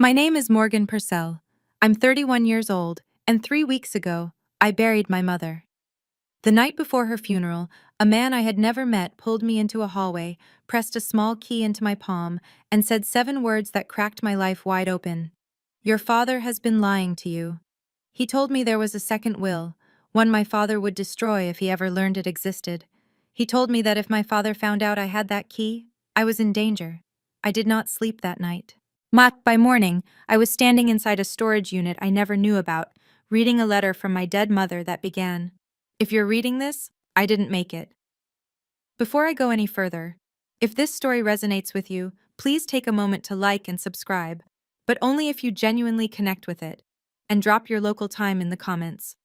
My name is Morgan Purcell. I'm 31 years old, and 3 weeks ago, I buried my mother. The night before her funeral, a man I had never met pulled me into a hallway, pressed a small key into my palm, and said 7 words that cracked my life wide open. Your father has been lying to you. He told me there was a second will, one my father would destroy if he ever learned it existed. He told me that if my father found out I had that key, I was in danger. I did not sleep that night. By morning, I was standing inside a storage unit I never knew about, reading a letter from my dead mother that began, "If you're reading this, I didn't make it." Before I go any further, if this story resonates with you, please take a moment to like and subscribe, but only if you genuinely connect with it, and drop your local time in the comments.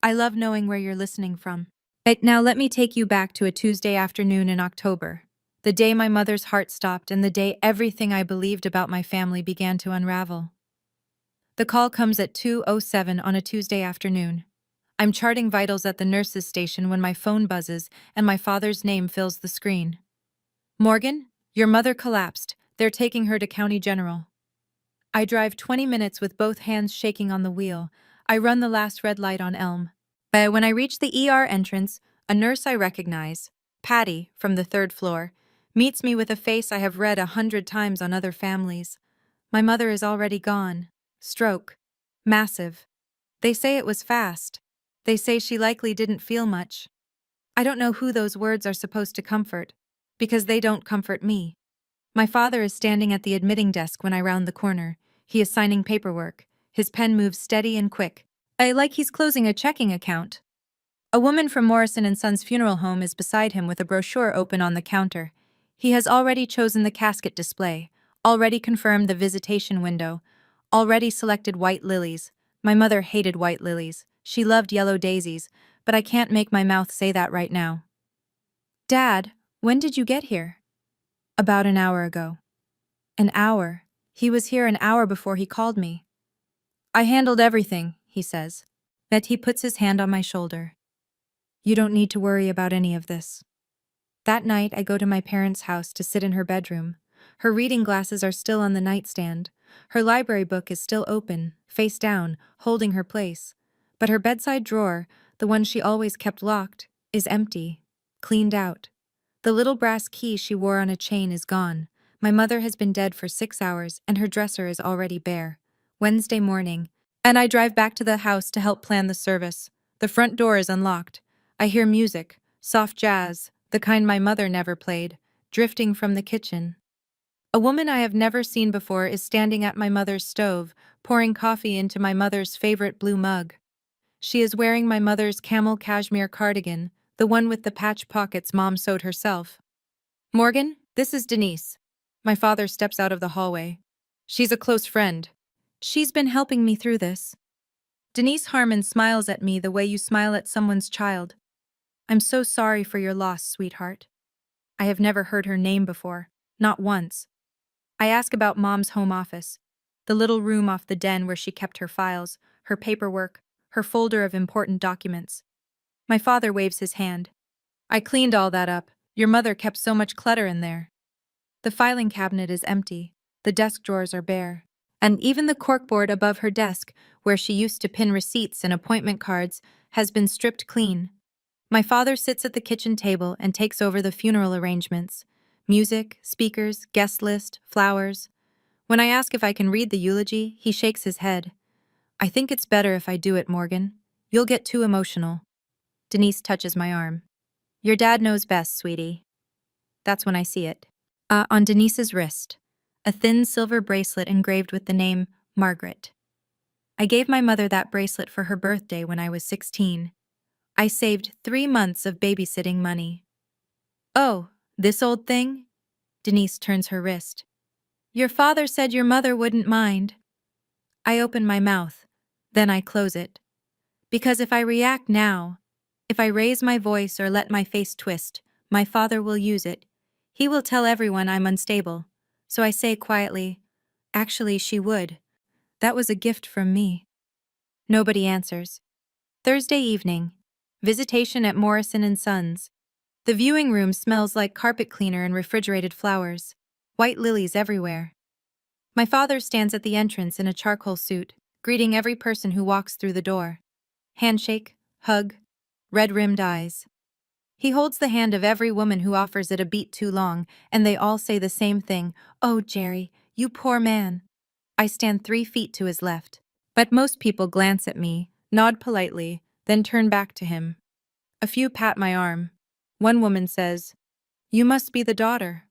I love knowing where you're listening from. Right now, let me take you back to a Tuesday afternoon in October, the day my mother's heart stopped and the day everything I believed about my family began to unravel. The call comes at 2:07 on a Tuesday afternoon. I'm charting vitals at the nurse's station when my phone buzzes and my father's name fills the screen. "Morgan, your mother collapsed. They're taking her to County General." I drive 20 minutes with both hands shaking on the wheel. I run the last red light on Elm. When I reach the ER entrance, a nurse I recognize, Patty, from the third floor, meets me with a face I have read 100 times on other families. My mother is already gone. Stroke. Massive. They say it was fast. They say she likely didn't feel much. I don't know who those words are supposed to comfort, because they don't comfort me. My father is standing at the admitting desk when I round the corner. He is signing paperwork. His pen moves steady and quick. Like he's closing a checking account. A woman from Morrison and Sons Funeral Home is beside him with a brochure open on the counter. He has already chosen the casket display, already confirmed the visitation window, already selected white lilies. My mother hated white lilies. She loved yellow daisies, but I can't make my mouth say that right now. "Dad, when did you get here?" "About an hour ago." An hour? He was here an hour before he called me. "I handled everything," he says. Yet he puts his hand on my shoulder. "You don't need to worry about any of this." That night, I go to my parents' house to sit in her bedroom. Her reading glasses are still on the nightstand. Her library book is still open, face down, holding her place. But her bedside drawer, the one she always kept locked, is empty, cleaned out. The little brass key she wore on a chain is gone. My mother has been dead for 6 hours, and her dresser is already bare. Wednesday morning, and I drive back to the house to help plan the service. The front door is unlocked. I hear music, soft jazz, the kind my mother never played, drifting from the kitchen. A woman I have never seen before is standing at my mother's stove, pouring coffee into my mother's favorite blue mug. She is wearing my mother's camel cashmere cardigan, the one with the patch pockets Mom sewed herself. "Morgan, this is Denise." My father steps out of the hallway. "She's a close friend. She's been helping me through this." Denise Harmon smiles at me the way you smile at someone's child. "I'm so sorry for your loss, sweetheart." I have never heard her name before, not once. I ask about Mom's home office, the little room off the den where she kept her files, her paperwork, her folder of important documents. My father waves his hand. "I cleaned all that up. Your mother kept so much clutter in there." The filing cabinet is empty, the desk drawers are bare, and even the corkboard above her desk, where she used to pin receipts and appointment cards, has been stripped clean. My father sits at the kitchen table and takes over the funeral arrangements. Music, speakers, guest list, flowers. When I ask if I can read the eulogy, he shakes his head. "I think it's better if I do it, Morgan. You'll get too emotional." Denise touches my arm. "Your dad knows best, sweetie." That's when I see it. On Denise's wrist, a thin silver bracelet engraved with the name Margaret. I gave my mother that bracelet for her birthday when I was 16. I saved 3 months of babysitting money. "Oh, this old thing?" Denise turns her wrist. "Your father said your mother wouldn't mind." I open my mouth, then I close it. Because if I react now, if I raise my voice or let my face twist, my father will use it. He will tell everyone I'm unstable. So I say quietly, "Actually, she would. That was a gift from me." Nobody answers. Thursday evening. Visitation at Morrison and Sons. The viewing room smells like carpet cleaner and refrigerated flowers. White lilies everywhere. My father stands at the entrance in a charcoal suit, greeting every person who walks through the door. Handshake, hug, red-rimmed eyes. He holds the hand of every woman who offers it a beat too long, and they all say the same thing, "Oh, Jerry, you poor man." I stand 3 feet to his left. But most people glance at me, nod politely, then turn back to him. A few pat my arm. One woman says, "You must be the daughter,"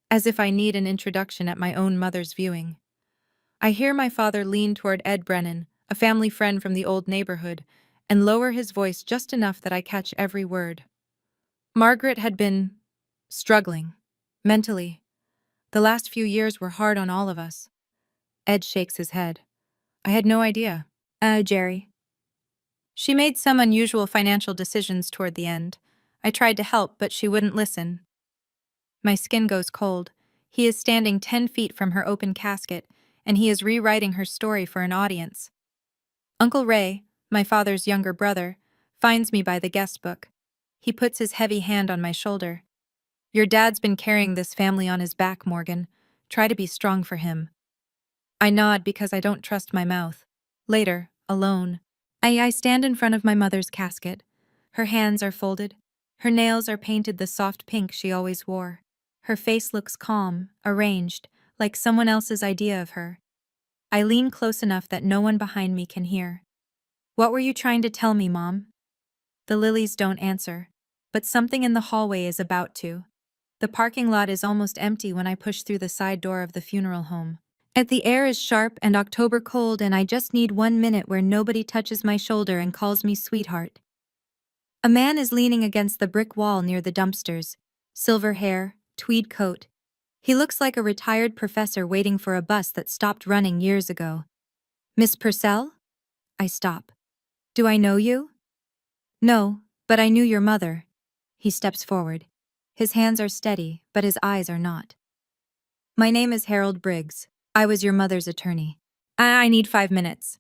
as if I need an introduction at my own mother's viewing. I hear my father lean toward Ed Brennan, a family friend from the old neighborhood, and lower his voice just enough that I catch every word. Margaret had been struggling, mentally. The last few years were hard on all of us. Ed shakes his head. I had no idea. Jerry. She made some unusual financial decisions toward the end. I tried to help, but she wouldn't listen. My skin goes cold. He is standing 10 feet from her open casket, and he is rewriting her story for an audience. Uncle Ray, my father's younger brother, finds me by the guest book. He puts his heavy hand on my shoulder. "Your dad's been carrying this family on his back, Morgan. Try to be strong for him." I nod because I don't trust my mouth. Later, alone, I stand in front of my mother's casket. Her hands are folded. Her nails are painted the soft pink she always wore. Her face looks calm, arranged, like someone else's idea of her. I lean close enough that no one behind me can hear. "What were you trying to tell me, Mom?" The lilies don't answer, but something in the hallway is about to. The parking lot is almost empty when I push through the side door of the funeral home. The air is sharp and October cold, and I just need 1 minute where nobody touches my shoulder and calls me sweetheart. A man is leaning against the brick wall near the dumpsters. Silver hair, tweed coat. He looks like a retired professor waiting for a bus that stopped running years ago. "Miss Purcell?" I stop. "Do I know you?" "No, but I knew your mother." He steps forward. His hands are steady, but his eyes are not. "My name is Harold Briggs. I was your mother's attorney." I need 5 minutes.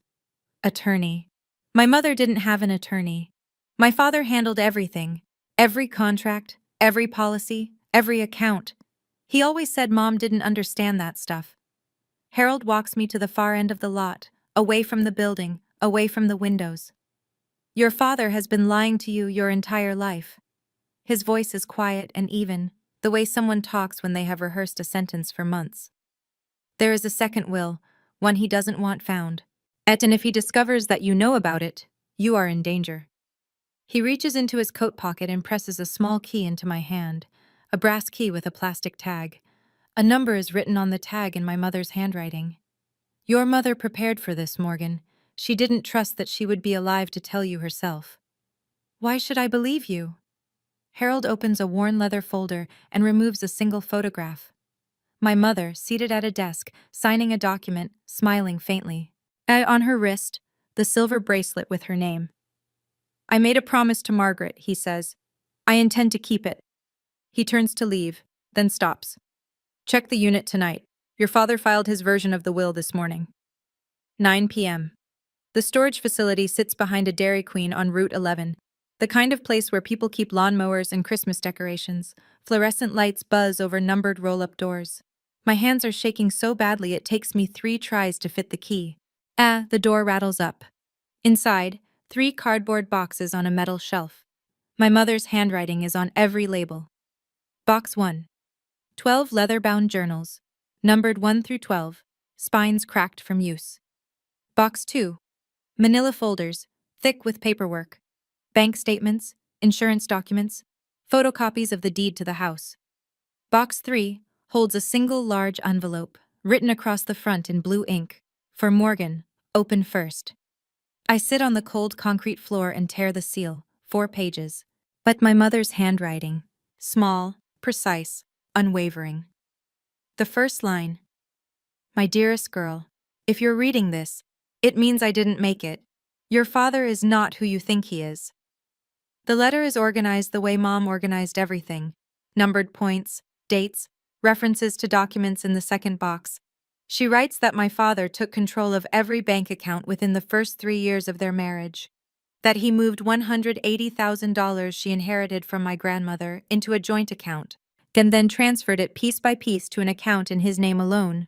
Attorney. My mother didn't have an attorney. My father handled everything. Every contract, every policy, every account. He always said Mom didn't understand that stuff. Harold walks me to the far end of the lot, away from the building, away from the windows. "Your father has been lying to you your entire life." His voice is quiet and even, the way someone talks when they have rehearsed a sentence for months. "There is a second will, one he doesn't want found. And if he discovers that you know about it, you are in danger." He reaches into his coat pocket and presses a small key into my hand, a brass key with a plastic tag. A number is written on the tag in my mother's handwriting. "Your mother prepared for this, Morgan. She didn't trust that she would be alive to tell you herself." "Why should I believe you?" Harold opens a worn leather folder and removes a single photograph. My mother, seated at a desk, signing a document, smiling faintly. On her wrist, the silver bracelet with her name. "I made a promise to Margaret," he says. "I intend to keep it." He turns to leave, then stops. "Check the unit tonight. Your father filed his version of the will this morning." 9 p.m. The storage facility sits behind a Dairy Queen on Route 11, the kind of place where people keep lawnmowers and Christmas decorations. Fluorescent lights buzz over numbered roll-up doors. My hands are shaking so badly it takes me 3 tries to fit the key. The door rattles up. Inside, 3 cardboard boxes on a metal shelf. My mother's handwriting is on every label. Box 1. 12 leather-bound journals, numbered 1 through 12, spines cracked from use. Box 2. Manila folders, thick with paperwork. Bank statements, insurance documents, photocopies of the deed to the house. Box 3 holds a single large envelope, written across the front in blue ink. "For Morgan, open first." I sit on the cold concrete floor and tear the seal, 4 pages. But my mother's handwriting, small, precise, unwavering. The first line, "My dearest girl, if you're reading this, it means I didn't make it. Your father is not who you think he is." The letter is organized the way Mom organized everything. Numbered points, dates, references to documents in the second box. She writes that my father took control of every bank account within the first 3 years of their marriage. That he moved $180,000 she inherited from my grandmother into a joint account, and then transferred it piece by piece to an account in his name alone.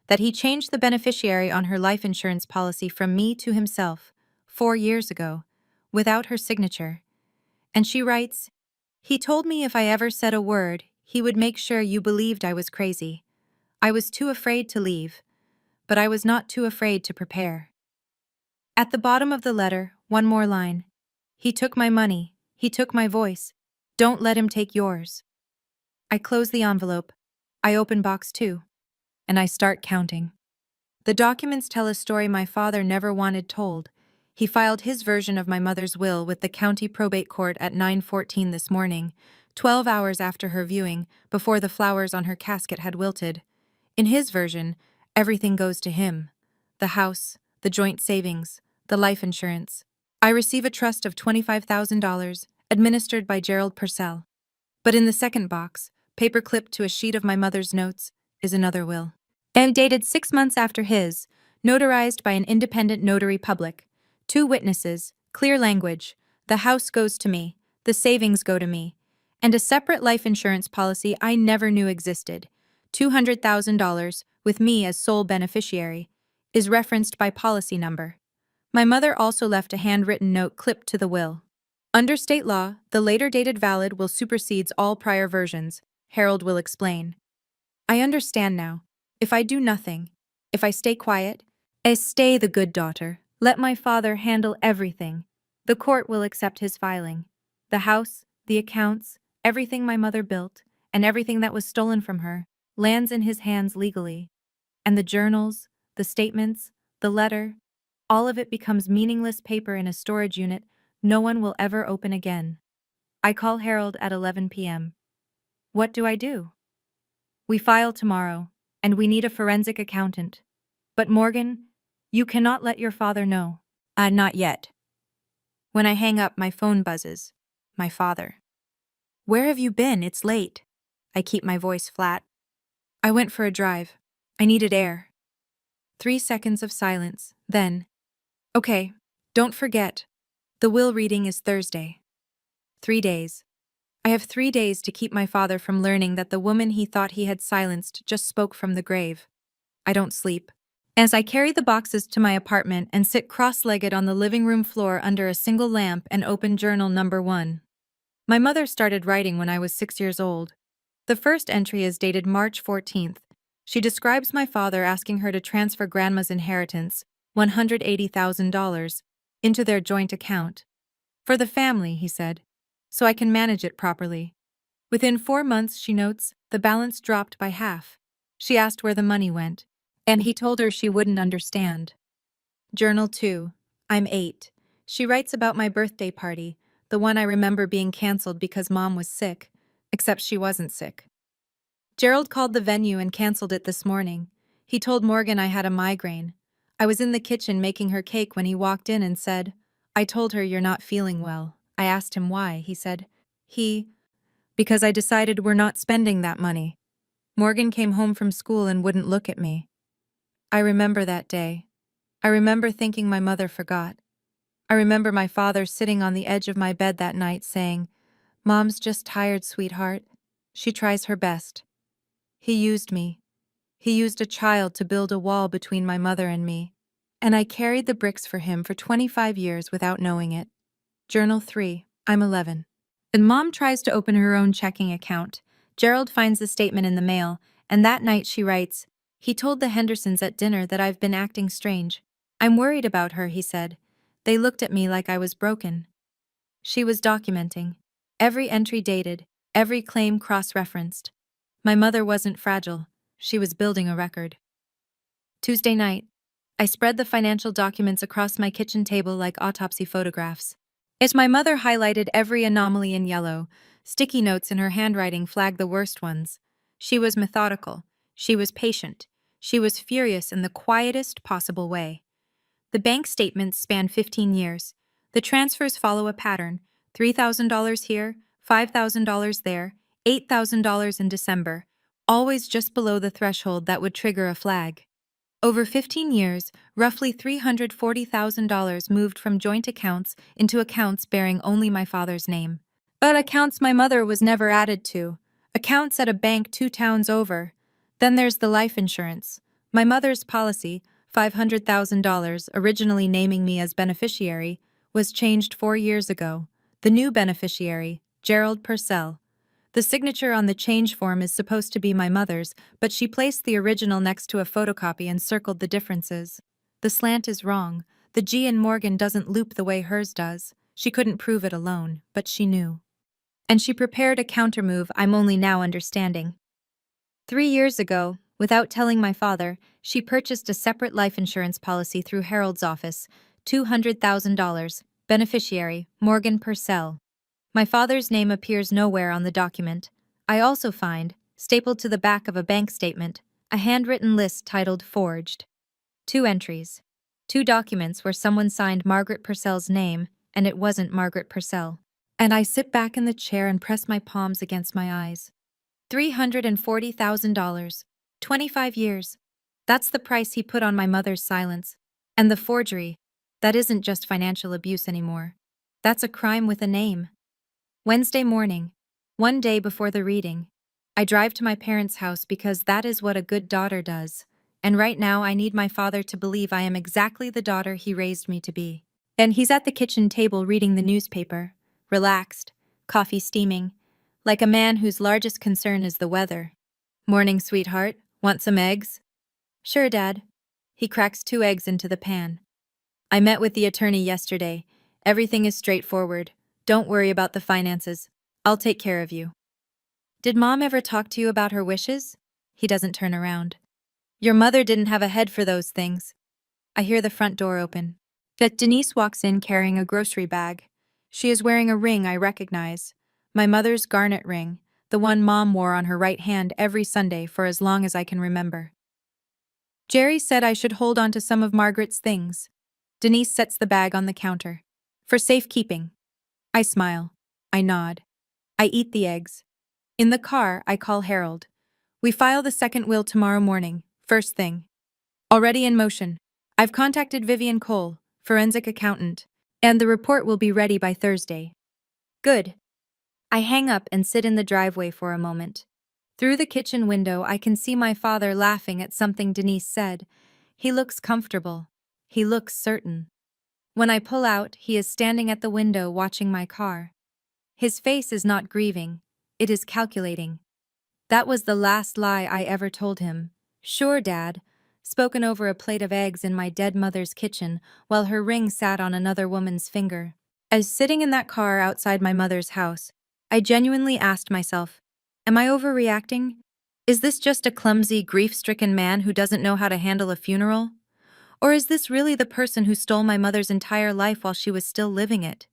that he changed the beneficiary on her life insurance policy from me to himself 4 years ago, without her signature. And she writes, "He told me if I ever said a word, he would make sure you believed I was crazy. I was too afraid to leave, but I was not too afraid to prepare." At the bottom of the letter, one more line. "He took my money, he took my voice. Don't let him take yours." I close the envelope. I open box 2. And I start counting. The documents tell a story my father never wanted told. He filed his version of my mother's will with the county probate court at 9:14 this morning, 12 hours after her viewing, before the flowers on her casket had wilted. In his version, everything goes to him. The house, the joint savings, the life insurance. I receive a trust of $25,000, administered by Gerald Purcell. But in the second box, paper clipped to a sheet of my mother's notes, is another will. And dated 6 months after his, notarized by an independent notary public. 2 witnesses, clear language. The house goes to me, the savings go to me. And a separate life insurance policy I never knew existed, $200,000, with me as sole beneficiary, is referenced by policy number. My mother also left a handwritten note clipped to the will. Under state law, the later dated valid will supersedes all prior versions, Harold will explain. I understand now. If I do nothing, if I stay quiet, stay the good daughter, let my father handle everything, the court will accept his filing. The house, the accounts, everything my mother built, and everything that was stolen from her, lands in his hands legally. And the journals, the statements, the letter, all of it becomes meaningless paper in a storage unit no one will ever open again. I call Harold at 11 p.m. What do I do? We file tomorrow, and we need a forensic accountant. But Morgan, you cannot let your father know. Not yet. When I hang up, my phone buzzes. My father. Where have you been? It's late. I keep my voice flat. I went for a drive. I needed air. 3 seconds of silence, then. Okay, don't forget. The will reading is Thursday. 3 days. I have 3 days to keep my father from learning that the woman he thought he had silenced just spoke from the grave. I don't sleep. As I carry the boxes to my apartment and sit cross-legged on the living room floor under a single lamp and open journal number 1. My mother started writing when I was 6 years old. The first entry is dated March 14th. She describes my father asking her to transfer Grandma's inheritance, $180,000, into their joint account. For the family, he said, so I can manage it properly. Within 4 months, she notes, the balance dropped by half. She asked where the money went, and he told her she wouldn't understand. Journal 2. I'm 8. She writes about my birthday party, the one I remember being canceled because Mom was sick, except she wasn't sick. Gerald called the venue and canceled it this morning. He told Morgan I had a migraine. I was in the kitchen making her cake when he walked in and said, I told her you're not feeling well. I asked him why. He said, because I decided we're not spending that money. Morgan came home from school and wouldn't look at me. I remember that day. I remember thinking my mother forgot. I remember my father sitting on the edge of my bed that night saying, Mom's just tired, sweetheart. She tries her best. He used me. He used a child to build a wall between my mother and me. And I carried the bricks for him for 25 years without knowing it. Journal 3. I'm 11. And Mom tries to open her own checking account. Gerald finds the statement in the mail, and that night she writes, he told the Hendersons at dinner that I've been acting strange. I'm worried about her, he said. They looked at me like I was broken. She was documenting. Every entry dated, every claim cross-referenced. My mother wasn't fragile. She was building a record. Tuesday night. I spread the financial documents across my kitchen table like autopsy photographs. As my mother highlighted every anomaly in yellow, sticky notes in her handwriting flagged the worst ones. She was methodical. She was patient. She was furious in the quietest possible way. The bank statements span 15 years. The transfers follow a pattern: $3,000 here, $5,000 there, $8,000 in December, always just below the threshold that would trigger a flag. Over 15 years, roughly $340,000 moved from joint accounts into accounts bearing only my father's name. But accounts my mother was never added to. Accounts at a bank 2 towns over. Then there's the life insurance. My mother's policy, $500,000, originally naming me as beneficiary, was changed 4 years ago. The new beneficiary, Gerald Purcell. The signature on the change form is supposed to be my mother's, but she placed the original next to a photocopy and circled the differences. The slant is wrong. The G in Morgan doesn't loop the way hers does. She couldn't prove it alone, but she knew. And she prepared a countermove I'm only now understanding. 3 years ago, without telling my father, she purchased a separate life insurance policy through Harold's office, $200,000, beneficiary, Morgan Purcell. My father's name appears nowhere on the document. I also find, stapled to the back of a bank statement, a handwritten list titled Forged. 2 entries. 2 documents where someone signed Margaret Purcell's name, and it wasn't Margaret Purcell. And I sit back in the chair and press my palms against my eyes. $340,000. 25 years. That's the price he put on my mother's silence. And the forgery. That isn't just financial abuse anymore. That's a crime with a name. Wednesday morning. One day before the reading. I drive to my parents' house because that is what a good daughter does. And right now I need my father to believe I am exactly the daughter he raised me to be. And he's at the kitchen table reading the newspaper. Relaxed. Coffee steaming. Like a man whose largest concern is the weather. Morning, sweetheart. Want some eggs? Sure, Dad. He cracks 2 eggs into the pan. I met with the attorney yesterday. Everything is straightforward. Don't worry about the finances. I'll take care of you. Did Mom ever talk to you about her wishes? He doesn't turn around. Your mother didn't have a head for those things. I hear the front door open. That Denise walks in carrying a grocery bag. She is wearing a ring I recognize. My mother's garnet ring, the one Mom wore on her right hand every Sunday for as long as I can remember. Jerry said I should hold on to some of Margaret's things. Denise sets the bag on the counter. For safekeeping. I smile. I nod. I eat the eggs. In the car, I call Harold. We file the second will tomorrow morning, first thing. Already in motion. I've contacted Vivian Cole, forensic accountant, and the report will be ready by Thursday. Good. I hang up and sit in the driveway for a moment. Through the kitchen window, I can see my father laughing at something Denise said. He looks comfortable. He looks certain. When I pull out, he is standing at the window watching my car. His face is not grieving. It is calculating. That was the last lie I ever told him. Sure, Dad. Spoken over a plate of eggs in my dead mother's kitchen while her ring sat on another woman's finger. As sitting in that car outside my mother's house, I genuinely asked myself, am I overreacting? Is this just a clumsy, grief-stricken man who doesn't know how to handle a funeral? Or is this really the person who stole my mother's entire life while she was still living it?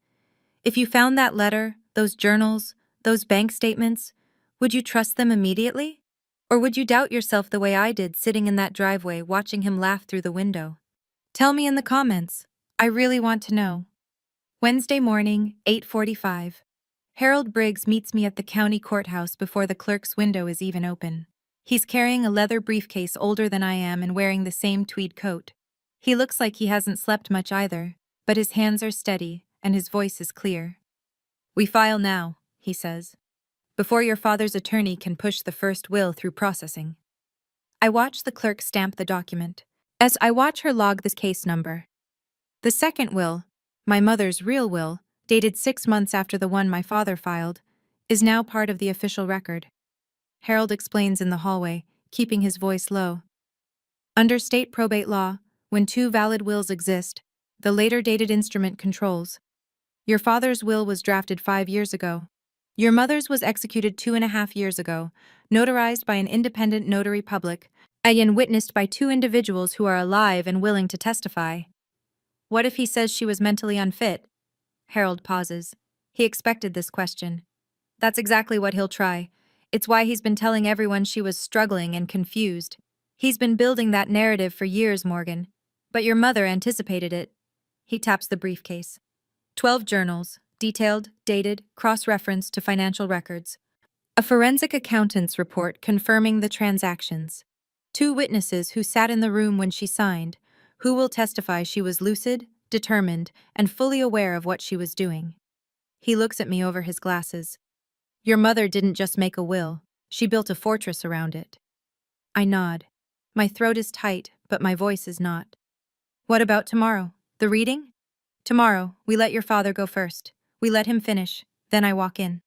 If you found that letter, those journals, those bank statements, would you trust them immediately? Or would you doubt yourself the way I did sitting in that driveway watching him laugh through the window? Tell me in the comments. I really want to know. Wednesday morning, 8:45. Harold Briggs meets me at the county courthouse before the clerk's window is even open. He's carrying a leather briefcase older than I am and wearing the same tweed coat. He looks like he hasn't slept much either, but his hands are steady and his voice is clear. We file now, he says, before your father's attorney can push the first will through processing. I watch the clerk stamp the document. As I watch her log this case number. The second will, my mother's real will, dated 6 months after the one my father filed, is now part of the official record. Harold explains in the hallway, keeping his voice low. Under state probate law, when 2 valid wills exist, the later dated instrument controls. Your father's will was drafted 5 years ago. Your mother's was executed 2.5 years ago, notarized by an independent notary public, and witnessed by 2 individuals who are alive and willing to testify. What if he says she was mentally unfit? Harold pauses. He expected this question. That's exactly what he'll try. It's why he's been telling everyone she was struggling and confused. He's been building that narrative for years, Morgan. But your mother anticipated it. He taps the briefcase. 12 journals, detailed, dated, cross-referenced to financial records. A forensic accountant's report confirming the transactions. 2 witnesses who sat in the room when she signed, who will testify she was lucid, determined, and fully aware of what she was doing. He looks at me over his glasses. Your mother didn't just make a will, she built a fortress around it. I nod. My throat is tight, but my voice is not. What about tomorrow? The reading? Tomorrow, we let your father go first. We let him finish, then I walk in.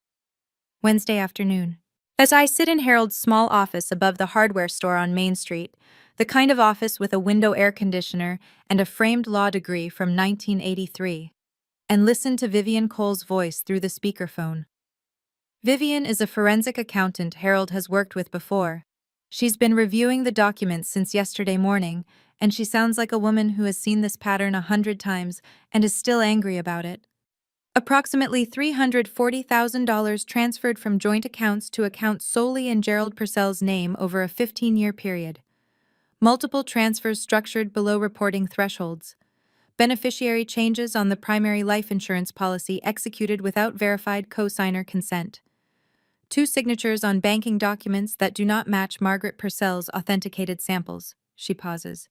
Wednesday afternoon. As I sit in Harold's small office above the hardware store on Main Street, the kind of office with a window air conditioner and a framed law degree from 1983, and listen to Vivian Cole's voice through the speakerphone. Vivian is a forensic accountant Harold has worked with before. She's been reviewing the documents since yesterday morning, and she sounds like a woman who has seen this pattern 100 times and is still angry about it. Approximately $340,000 transferred from joint accounts to accounts solely in Gerald Purcell's name over a 15-year period. Multiple transfers structured below reporting thresholds. Beneficiary changes on the primary life insurance policy executed without verified co-signer consent. 2 signatures on banking documents that do not match Margaret Purcell's authenticated samples. She pauses.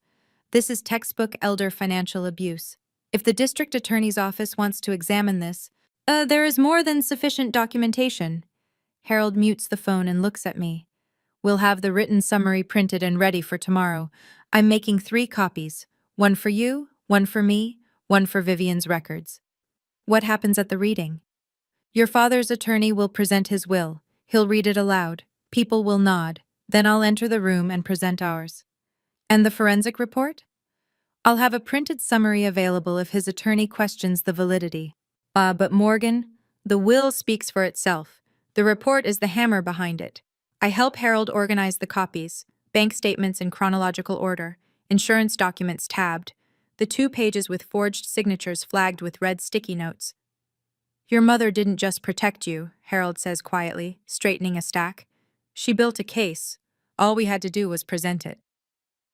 This is textbook elder financial abuse. If the district attorney's office wants to examine this, there is more than sufficient documentation. Harold mutes the phone and looks at me. We'll have the written summary printed and ready for tomorrow. I'm making 3 copies. One for you, one for me, one for Vivian's records. What happens at the reading? Your father's attorney will present his will. He'll read it aloud. People will nod. Then I'll enter the room and present ours. And the forensic report? I'll have a printed summary available if his attorney questions the validity. But Morgan, the will speaks for itself. The report is the hammer behind it. I help Harold organize the copies, bank statements in chronological order, insurance documents tabbed, the 2 pages with forged signatures flagged with red sticky notes. Your mother didn't just protect you, Harold says quietly, straightening a stack. She built a case. All we had to do was present it.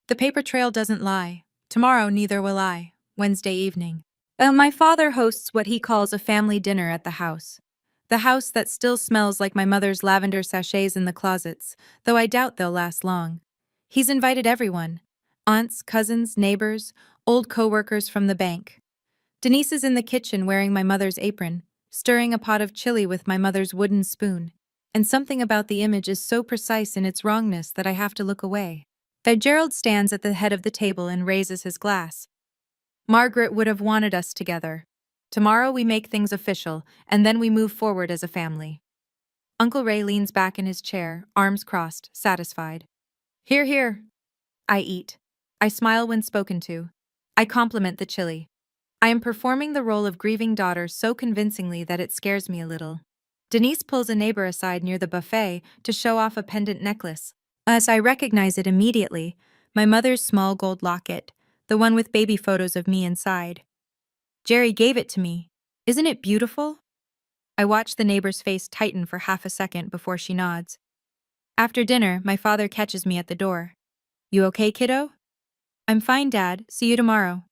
The paper trail doesn't lie. Tomorrow neither will I. Wednesday evening. My father hosts what he calls a family dinner at the house. The house that still smells like my mother's lavender sachets in the closets, though I doubt they'll last long. He's invited everyone. Aunts, cousins, neighbors, old co-workers from the bank. Denise is in the kitchen wearing my mother's apron, stirring a pot of chili with my mother's wooden spoon. And something about the image is so precise in its wrongness that I have to look away. Gerald stands at the head of the table and raises his glass. Margaret would have wanted us together. Tomorrow we make things official, and then we move forward as a family. Uncle Ray leans back in his chair, arms crossed, satisfied. Hear, hear. I eat. I smile when spoken to. I compliment the chili. I am performing the role of grieving daughter so convincingly that it scares me a little. Denise pulls a neighbor aside near the buffet to show off a pendant necklace. As I recognize it immediately, my mother's small gold locket, the one with baby photos of me inside. Jerry gave it to me. Isn't it beautiful? I watch the neighbor's face tighten for half a second before she nods. After dinner, my father catches me at the door. You okay, kiddo? I'm fine, Dad. See you tomorrow.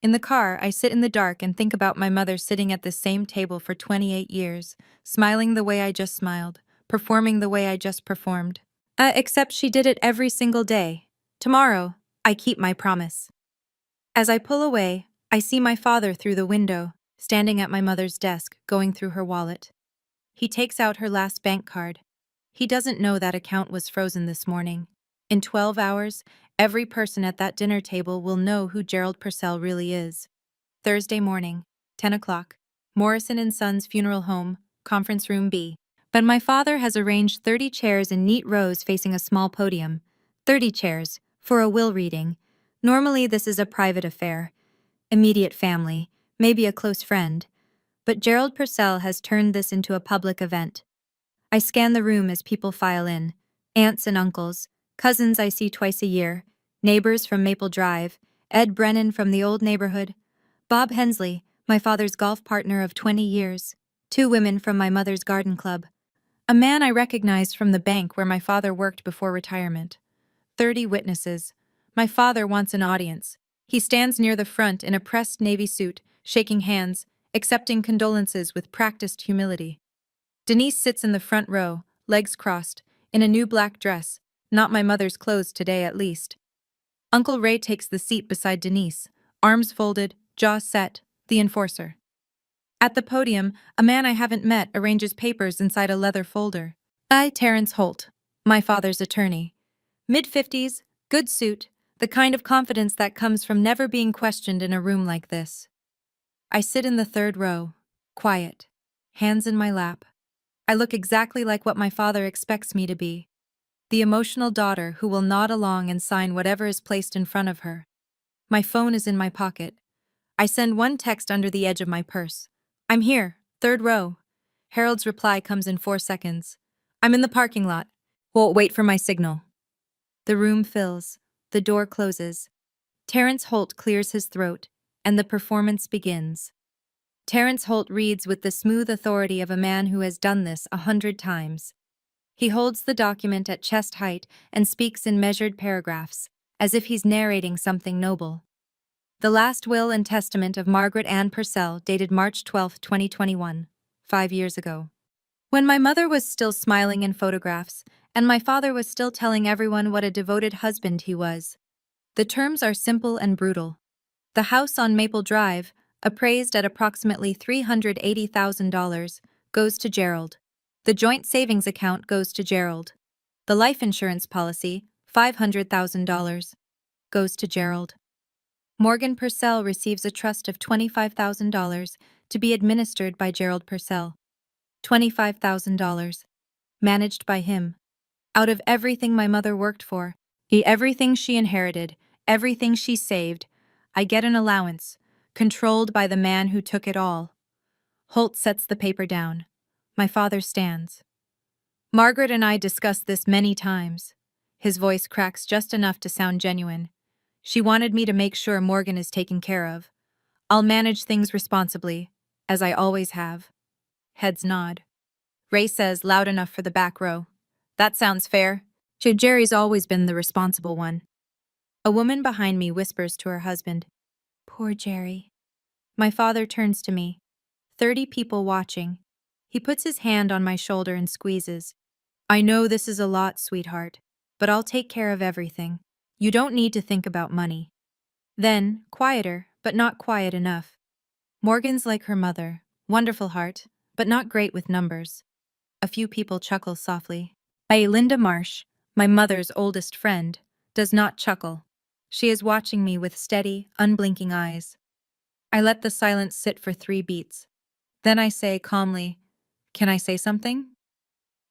In the car, I sit in the dark and think about my mother sitting at the same table for 28 years, smiling the way I just smiled, performing the way I just performed. Except she did it every single day. Tomorrow, I keep my promise. As I pull away, I see my father through the window, standing at my mother's desk, going through her wallet. He takes out her last bank card. He doesn't know that account was frozen this morning. In 12 hours, every person at that dinner table will know who Gerald Purcell really is. Thursday morning, 10 o'clock, Morrison and Sons Funeral Home, Conference Room B. But my father has arranged 30 chairs in neat rows facing a small podium. 30 chairs, for a will reading. Normally this is a private affair. Immediate family, maybe a close friend. But Gerald Purcell has turned this into a public event. I scan the room as people file in. Aunts and uncles, cousins I see twice a year, neighbors from Maple Drive, Ed Brennan from the old neighborhood, Bob Hensley, my father's golf partner of 20 years, 2 women from my mother's garden club, a man I recognized from the bank where my father worked before retirement. 30 witnesses. My father wants an audience. He stands near the front in a pressed navy suit, shaking hands, accepting condolences with practiced humility. Denise sits in the front row, legs crossed, in a new black dress, not my mother's clothes today at least. Uncle Ray takes the seat beside Denise, arms folded, jaw set, the enforcer. At the podium, a man I haven't met arranges papers inside a leather folder. Terence Holt, my father's attorney. Mid-50s, Good suit, the kind of confidence that comes from never being questioned in a room like this. I sit in the third row, quiet, hands in my lap. I look exactly like what my father expects me to be. The emotional daughter who will nod along and sign whatever is placed in front of her. My phone is in my pocket. I send one text under the edge of my purse. I'm here, third row. Harold's reply comes in 4 seconds. I'm in the parking lot. Won't wait for my signal. The room fills. The door closes. Terrence Holt clears his throat, and the performance begins. Terrence Holt reads with the smooth authority of a man who has done this 100 times. He holds the document at chest height and speaks in measured paragraphs, as if he's narrating something noble. The last will and testament of Margaret Ann Purcell, dated March 12, 2021, 5 years ago. When my mother was still smiling in photographs, and my father was still telling everyone what a devoted husband he was. The terms are simple and brutal. The house on Maple Drive, appraised at approximately $380,000, goes to Gerald. The joint savings account goes to Gerald. The life insurance policy, $500,000, goes to Gerald. Morgan Purcell receives a trust of $25,000 to be administered by Gerald Purcell. $25,000. Managed by him. Out of everything my mother worked for, everything she inherited, everything she saved, I get an allowance, controlled by the man who took it all. Holt sets the paper down. My father stands. Margaret and I discussed this many times. His voice cracks just enough to sound genuine. She wanted me to make sure Morgan is taken care of. I'll manage things responsibly, as I always have. Heads nod. Ray says loud enough for the back row. That sounds fair. Jerry's always been the responsible one. A woman behind me whispers to her husband, Poor Jerry. My father turns to me. 30 people watching. He puts his hand on my shoulder and squeezes. I know this is a lot, sweetheart, but I'll take care of everything. You don't need to think about money. Then, quieter, but not quiet enough. Morgan's like her mother, wonderful heart, but not great with numbers. A few people chuckle softly. Linda Marsh, my mother's oldest friend, does not chuckle. She is watching me with steady, unblinking eyes. I let the silence sit for 3 beats. Then I say calmly, Can I say something?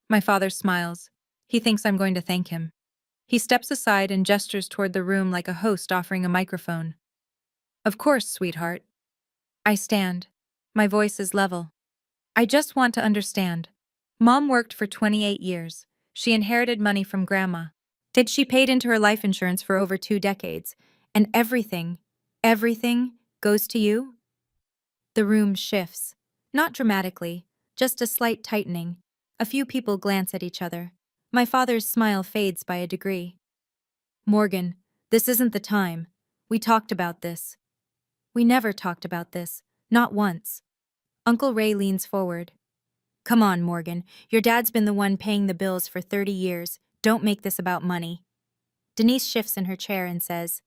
My father smiles. He thinks I'm going to thank him. He steps aside and gestures toward the room like a host offering a microphone. Of course, sweetheart. I stand. My voice is level. I just want to understand. Mom worked for 28 years. She inherited money from Grandma. She paid into her life insurance for over 2 decades. And everything goes to you? The room shifts. Not dramatically, just a slight tightening. A few people glance at each other. My father's smile fades by a degree. Morgan, this isn't the time. We talked about this. We never talked about this. Not once. Uncle Ray leans forward. Come on, Morgan. Your dad's been the one paying the bills for 30 years. Don't make this about money. Denise shifts in her chair and says,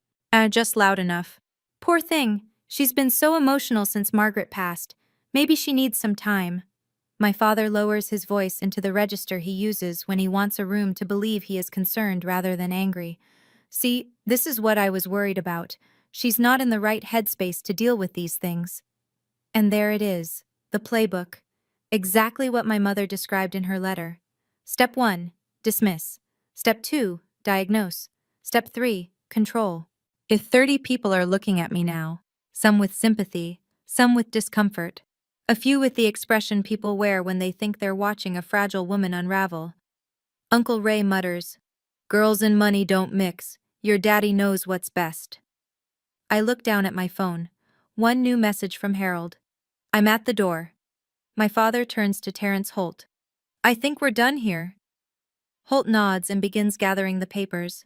just loud enough. Poor thing. She's been so emotional since Margaret passed. Maybe she needs some time. My father lowers his voice into the register he uses when he wants a room to believe he is concerned rather than angry. See, this is what I was worried about. She's not in the right headspace to deal with these things. And there it is, the playbook. Exactly what my mother described in her letter. Step 1, dismiss. Step 2, diagnose. Step 3, control. If 30 people are looking at me now, some with sympathy, some with discomfort, a few with the expression people wear when they think they're watching a fragile woman unravel. Uncle Ray mutters, Girls and money don't mix. Your daddy knows what's best. I look down at my phone. One new message from Harold. I'm at the door. My father turns to Terrence Holt. I think we're done here. Holt nods and begins gathering the papers.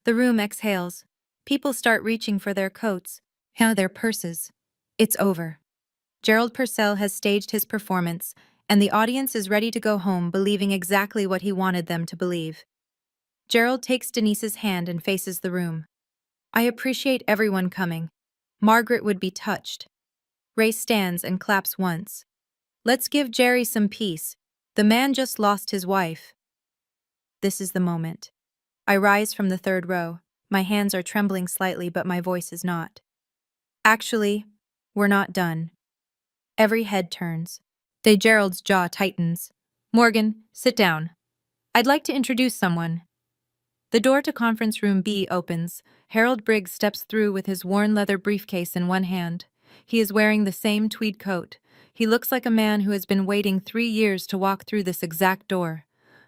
The room exhales. People start reaching for their coats, their purses. It's over. Gerald Purcell has staged his performance, and the audience is ready to go home believing exactly what he wanted them to believe. Gerald takes Denise's hand and faces the room. I appreciate everyone coming. Margaret would be touched. Ray stands and claps once. Let's give Jerry some peace. The man just lost his wife. This is the moment. I rise from the third row. My hands are trembling slightly, but my voice is not. Actually, we're not done. Every head turns. Gerald's jaw tightens. Morgan, sit down. I'd like to introduce someone. The door to conference room B opens. Harold Briggs steps through with his worn leather briefcase in one hand. He is wearing the same tweed coat. He looks like a man who has been waiting 3 years to walk through this exact door.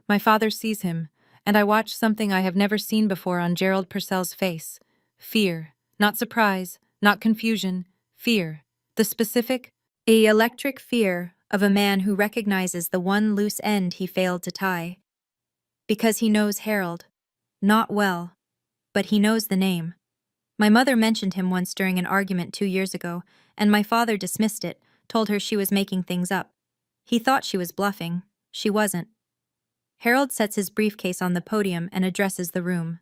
My father sees him, and I watch something I have never seen before on Gerald Purcell's face. Fear. Not surprise, not confusion. Fear. The specific, electric fear of a man who recognizes the one loose end he failed to tie. Because he knows Harold. Not well, but he knows the name. My mother mentioned him once during an argument 2 years ago, and my father dismissed it, told her she was making things up. He thought she was bluffing. She wasn't. Harold sets his briefcase on the podium and addresses the room.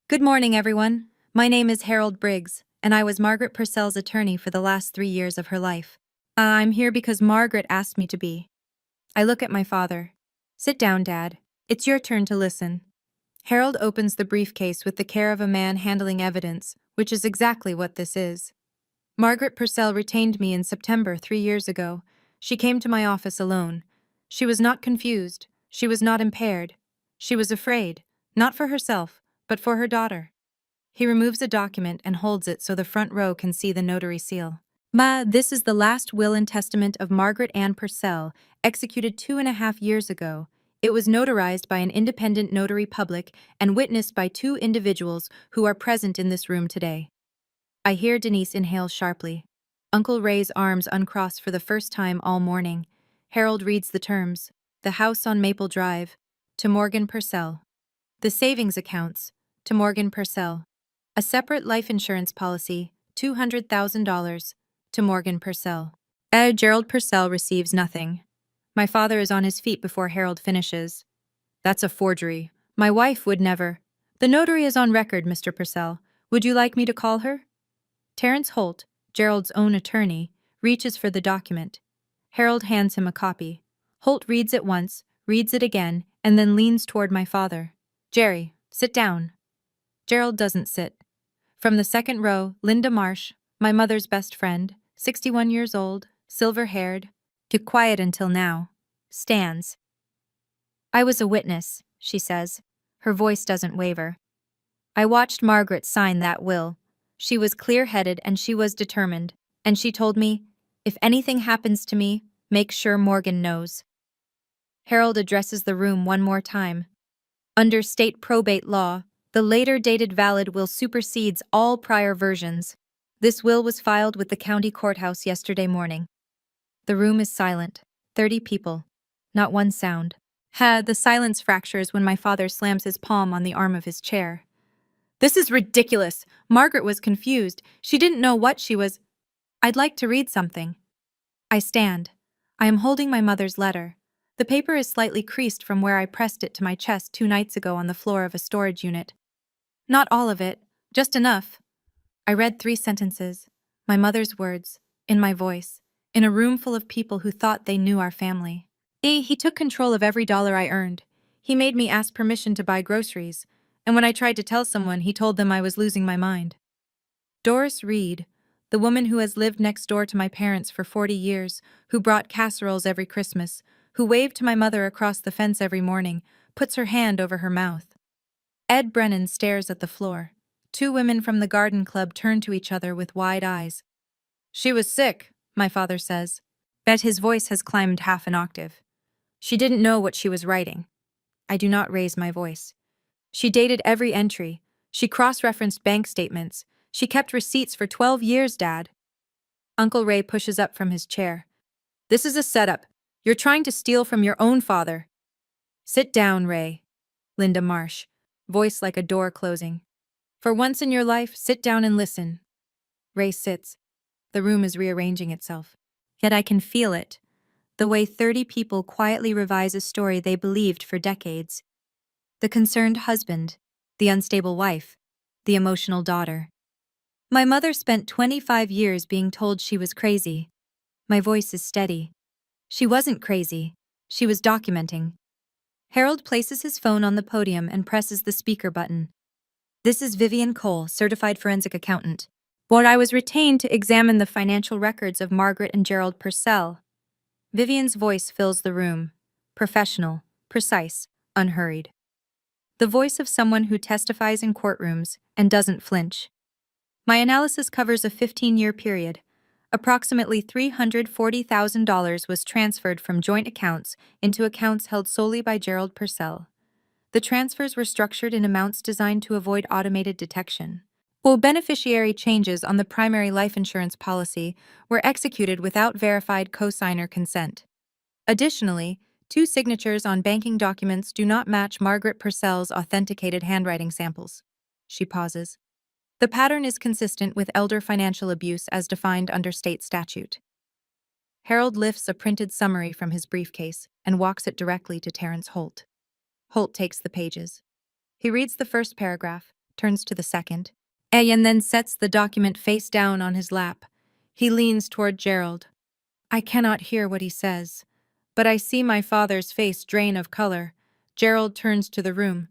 Good morning, everyone. My name is Harold Briggs, and I was Margaret Purcell's attorney for the last 3 years of her life. I'm here because Margaret asked me to be. I look at my father. Sit down, Dad. It's your turn to listen. Harold opens the briefcase with the care of a man handling evidence, which is exactly what this is. Margaret Purcell retained me in September 3 years ago. She came to my office alone. She was not confused. She was not impaired. She was afraid, not for herself, but for her daughter. He removes a document and holds it so the front row can see the notary seal. This is the last will and testament of Margaret Ann Purcell, executed 2.5 years ago. It was notarized by an independent notary public and witnessed by 2 individuals who are present in this room today. I hear Denise inhale sharply. Uncle Ray's arms uncross for the first time all morning. Harold reads the terms. The house on Maple Drive, to Morgan Purcell. The savings accounts, to Morgan Purcell. A separate life insurance policy, $200,000, to Morgan Purcell. Gerald Purcell receives nothing. My father is on his feet before Harold finishes. That's a forgery. My wife would never. The notary is on record, Mr. Purcell. Would you like me to call her? Terrence Holt, Gerald's own attorney, reaches for the document. Harold hands him a copy. Holt reads it once, reads it again, and then leans toward my father. Jerry, sit down. Gerald doesn't sit. From the second row, Linda Marsh, my mother's best friend, 61 years old, silver-haired, kept quiet until now, stands. I was a witness, she says. Her voice doesn't waver. I watched Margaret sign that will. She was clear-headed and she was determined, and she told me, if anything happens to me, make sure Morgan knows. Harold addresses the room one more time. Under state probate law, the later dated valid will supersedes all prior versions. This will was filed with the county courthouse yesterday morning. The room is silent. 30 people. Not one sound. The silence fractures when my father slams his palm on the arm of his chair. This is ridiculous. Margaret was confused. She didn't know what she was. I'd like to read something. I stand. I am holding my mother's letter. The paper is slightly creased from where I pressed it to my chest 2 nights ago on the floor of a storage unit. Not all of it, just enough. I read 3 sentences, my mother's words, in my voice, in a room full of people who thought they knew our family. He took control of every dollar I earned. He made me ask permission to buy groceries, and when I tried to tell someone, he told them I was losing my mind. Doris Reed, the woman who has lived next door to my parents for 40 years, who brought casseroles every Christmas, who waved to my mother across the fence every morning, puts her hand over her mouth. Ed Brennan stares at the floor. 2 women from the garden club turn to each other with wide eyes. She was sick, my father says. Bet his voice has climbed half an octave. She didn't know what she was writing. I do not raise my voice. She dated every entry. She cross-referenced bank statements. She kept receipts for 12 years, Dad. Uncle Ray pushes up from his chair. This is a setup. You're trying to steal from your own father. Sit down, Ray. Linda Marsh, voice like a door closing. For once in your life, sit down and listen. Ray sits. The room is rearranging itself. Yet I can feel it. The way 30 people quietly revise a story they believed for decades. The concerned husband, the unstable wife, the emotional daughter. My mother spent 25 years being told she was crazy. My voice is steady. She wasn't crazy. She was documenting. Harold places his phone on the podium and presses the speaker button. This is Vivian Cole, certified forensic accountant. But I was retained to examine the financial records of Margaret and Gerald Purcell. Vivian's voice fills the room. Professional, precise, unhurried. The voice of someone who testifies in courtrooms and doesn't flinch. My analysis covers a 15-year period. Approximately $340,000 was transferred from joint accounts into accounts held solely by Gerald Purcell. The transfers were structured in amounts designed to avoid automated detection. While beneficiary changes on the primary life insurance policy were executed without verified cosigner consent. Additionally, 2 signatures on banking documents do not match Margaret Purcell's authenticated handwriting samples. She pauses. The pattern is consistent with elder financial abuse as defined under state statute. Harold lifts a printed summary from his briefcase and walks it directly to Terence Holt. Holt takes the pages. He reads the first paragraph, turns to the second, and then sets the document face down on his lap. He leans toward Gerald. I cannot hear what he says, but I see my father's face drain of color. Gerald turns to the room.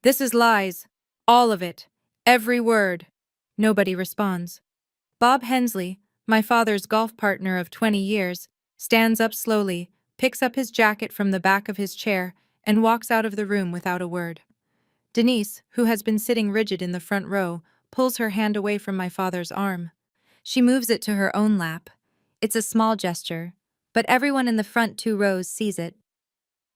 This is lies. All of it. Every word. Nobody responds. Bob Hensley, my father's golf partner of 20 years, stands up slowly, picks up his jacket from the back of his chair, and walks out of the room without a word. Denise, who has been sitting rigid in the front row, pulls her hand away from my father's arm. She moves it to her own lap. It's a small gesture, but everyone in the front 2 rows sees it.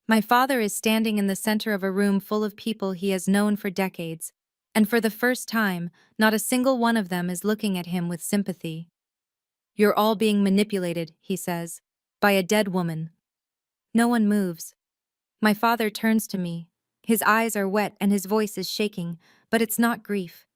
My father is standing in the center of a room full of people he has known for decades, and for the first time, not a single one of them is looking at him with sympathy. You're all being manipulated, he says, by a dead woman. No one moves. My father turns to me. His eyes are wet and his voice is shaking, but it's not grief.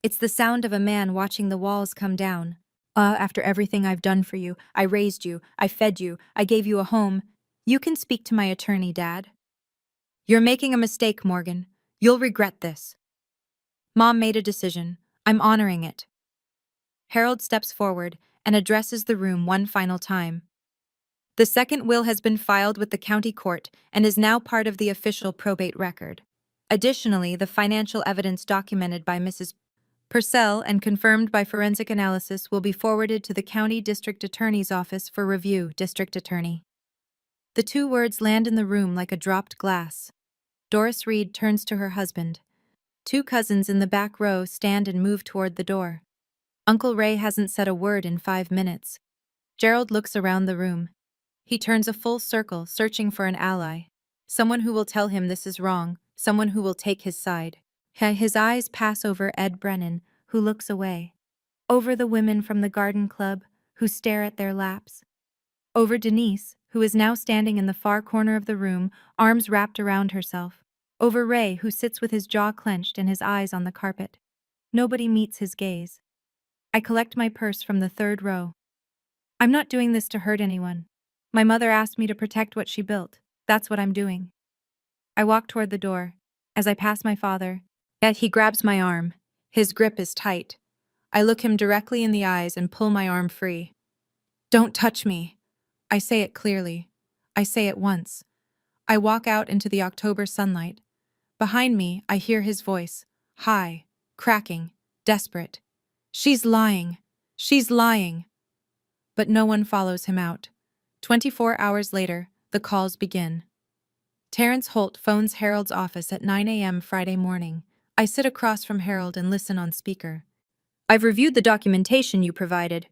It's the sound of a man watching the walls come down. After everything I've done for you, I raised you, I fed you, I gave you a home. You can speak to my attorney, Dad. You're making a mistake, Morgan. You'll regret this. Mom made a decision. I'm honoring it. Harold steps forward and addresses the room one final time. The second will has been filed with the county court and is now part of the official probate record. Additionally, the financial evidence documented by Mrs. Purcell and confirmed by forensic analysis will be forwarded to the county district attorney's office for review, District Attorney. The 2 words land in the room like a dropped glass. Doris Reed turns to her husband. 2 cousins in the back row stand and move toward the door. Uncle Ray hasn't said a word in 5 minutes. Gerald looks around the room. He turns a full circle, searching for an ally. Someone who will tell him this is wrong, someone who will take his side. His eyes pass over Ed Brennan, who looks away. Over the women from the garden club, who stare at their laps. Over Denise, who is now standing in the far corner of the room, arms wrapped around herself. Over Ray, who sits with his jaw clenched and his eyes on the carpet. Nobody meets his gaze. I collect my purse from the 3rd row. I'm not doing this to hurt anyone. My mother asked me to protect what she built. That's what I'm doing. I walk toward the door. As I pass my father, yet he grabs my arm. His grip is tight. I look him directly in the eyes and pull my arm free. Don't touch me. I say it clearly. I say it once. I walk out into the October sunlight. Behind me, I hear his voice, high, cracking, desperate. She's lying. She's lying. But no one follows him out. 24 hours later, the calls begin. Terence Holt phones Harold's office at 9 a.m. Friday morning. I sit across from Harold and listen on speaker. I've reviewed the documentation you provided.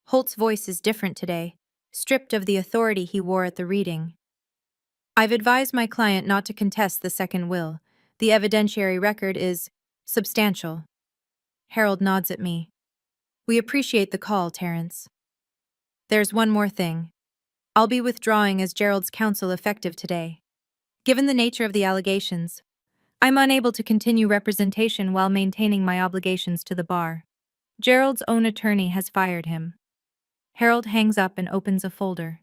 Holt's voice is different today, stripped of the authority he wore at the reading. I've advised my client not to contest the second will. The evidentiary record is substantial. Harold nods at me. We appreciate the call, Terence. There's one more thing. I'll be withdrawing as Gerald's counsel effective today. Given the nature of the allegations, I'm unable to continue representation while maintaining my obligations to the bar. Gerald's own attorney has fired him. Harold hangs up and opens a folder.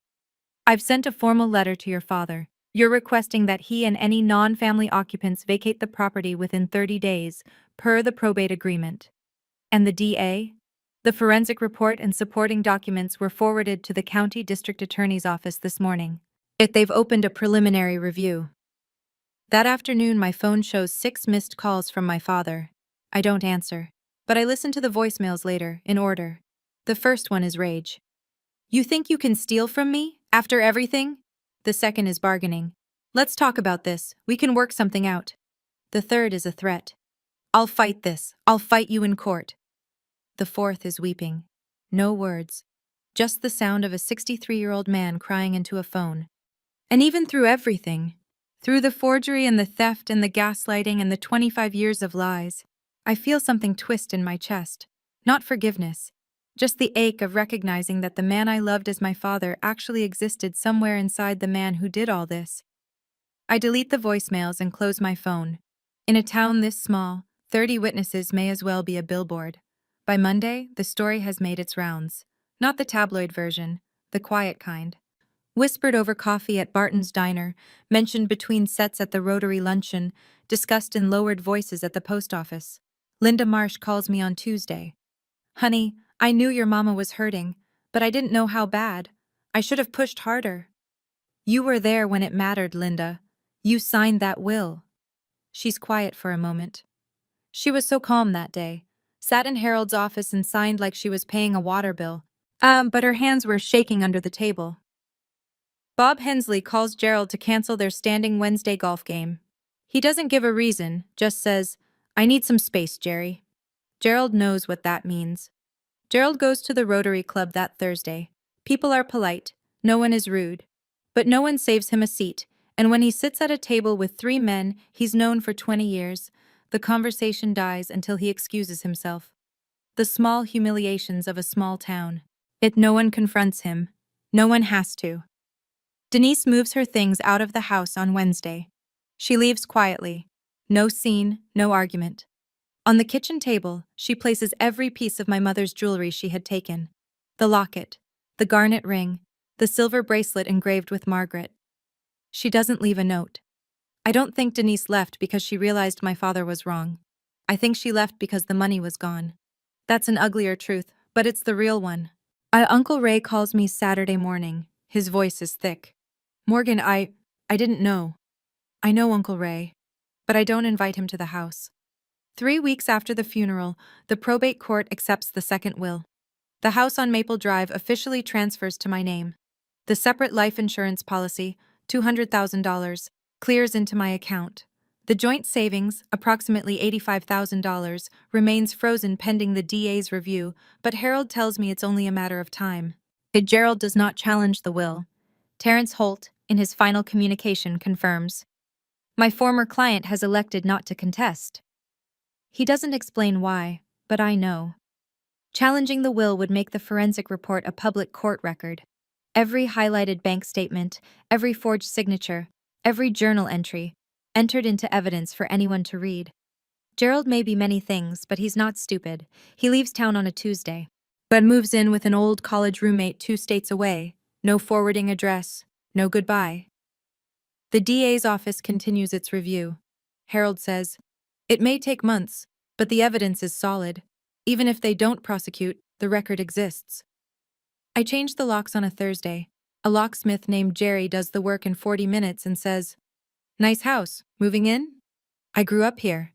I've sent a formal letter to your father. You're requesting that he and any non-family occupants vacate the property within 30 days, per the probate agreement. And the DA? The forensic report and supporting documents were forwarded to the county district attorney's office this morning. They've opened a preliminary review. That afternoon, my phone shows 6 missed calls from my father. I don't answer. But I listen to the voicemails later, in order. The first one is rage. You think you can steal from me? After everything? The second is bargaining. Let's talk about this. We can work something out. The third is a threat. I'll fight this. I'll fight you in court. The fourth is weeping. No words. Just the sound of a 63-year-old man crying into a phone. And even through everything, through the forgery and the theft and the gaslighting and the 25 years of lies, I feel something twist in my chest. Not forgiveness. Just the ache of recognizing that the man I loved as my father actually existed somewhere inside the man who did all this. I delete the voicemails and close my phone. In a town this small, 30 witnesses may as well be a billboard. By Monday, the story has made its rounds. Not the tabloid version, the quiet kind. Whispered over coffee at Barton's diner, mentioned between sets at the Rotary luncheon, discussed in lowered voices at the post office. Linda Marsh calls me on Tuesday. Honey, I knew your mama was hurting, but I didn't know how bad. I should have pushed harder. You were there when it mattered, Linda. You signed that will. She's quiet for a moment. She was so calm that day. Sat in Harold's office and signed like she was paying a water bill. But her hands were shaking under the table. Bob Hensley calls Gerald to cancel their standing Wednesday golf game. He doesn't give a reason, just says, I need some space, Jerry. Gerald knows what that means. Gerald goes to the Rotary Club that Thursday. People are polite, no one is rude. But no one saves him a seat, and when he sits at a table with 3 men he's known for 20 years, the conversation dies until he excuses himself. The small humiliations of a small town. No one confronts him. No one has to. Denise moves her things out of the house on Wednesday. She leaves quietly. No scene, no argument. On the kitchen table, she places every piece of my mother's jewelry she had taken. The locket, the garnet ring, the silver bracelet engraved with Margaret. She doesn't leave a note. I don't think Denise left because she realized my father was wrong. I think she left because the money was gone. That's an uglier truth, but it's the real one. Uncle Ray calls me Saturday morning. His voice is thick. Morgan, I didn't know. I know Uncle Ray, but I don't invite him to the house. 3 weeks after the funeral, the probate court accepts the second will. The house on Maple Drive officially transfers to my name. The separate life insurance policy, $200,000, clears into my account. The joint savings, approximately $85,000, remains frozen pending the DA's review, but Harold tells me it's only a matter of time. Gerald does not challenge the will. Terrence Holt, in his final communication, confirms. My former client has elected not to contest. He doesn't explain why, but I know. Challenging the will would make the forensic report a public court record. Every highlighted bank statement, every forged signature, every journal entry, entered into evidence for anyone to read. Gerald may be many things, but he's not stupid. He leaves town on a Tuesday, but moves in with an old college roommate 2 states away. No forwarding address, no goodbye. The DA's office continues its review. Harold says, it may take months, but the evidence is solid. Even if they don't prosecute, the record exists. I change the locks on a Thursday. A locksmith named Jerry does the work in 40 minutes and says, nice house, moving in? I grew up here.